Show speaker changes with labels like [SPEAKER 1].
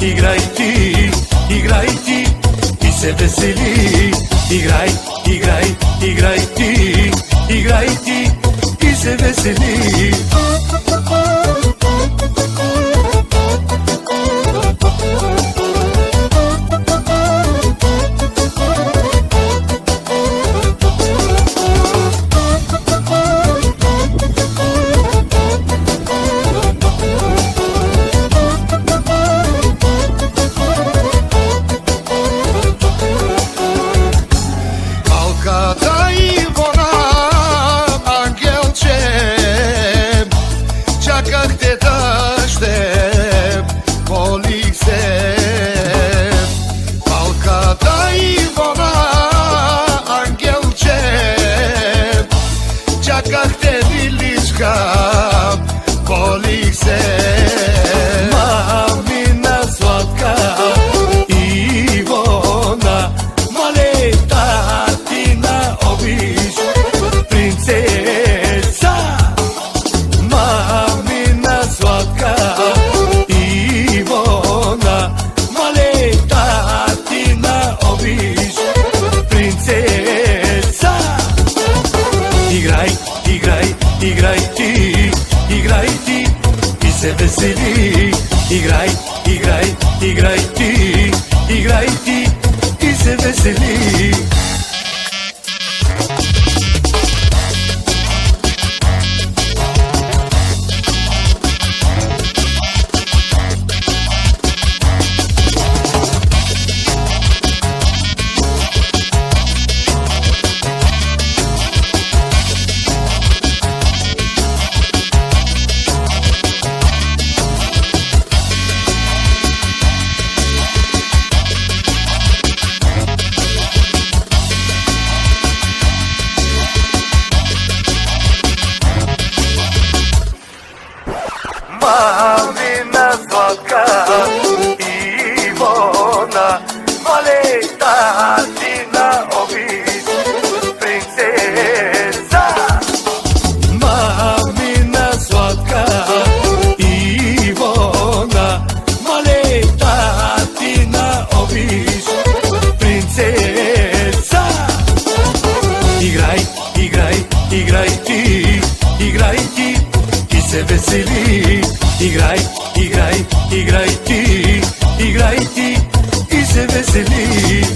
[SPEAKER 1] играй ти и се весели. Играй ти и се весели.
[SPEAKER 2] Как те виличка, полих се.
[SPEAKER 1] Мамина сладка Ивона, мале татина обич, принцеса. Мамина сладка Ивона, мале татина обич, принцеса. Играй ти и се весели. Играй ти и се весели. Мамина сладка Ивона, мале татина обич, принцеса. Мамина сладка Ивона, мале татина обич, принцеса. Играй ти и се весели. Играй ти и се весели.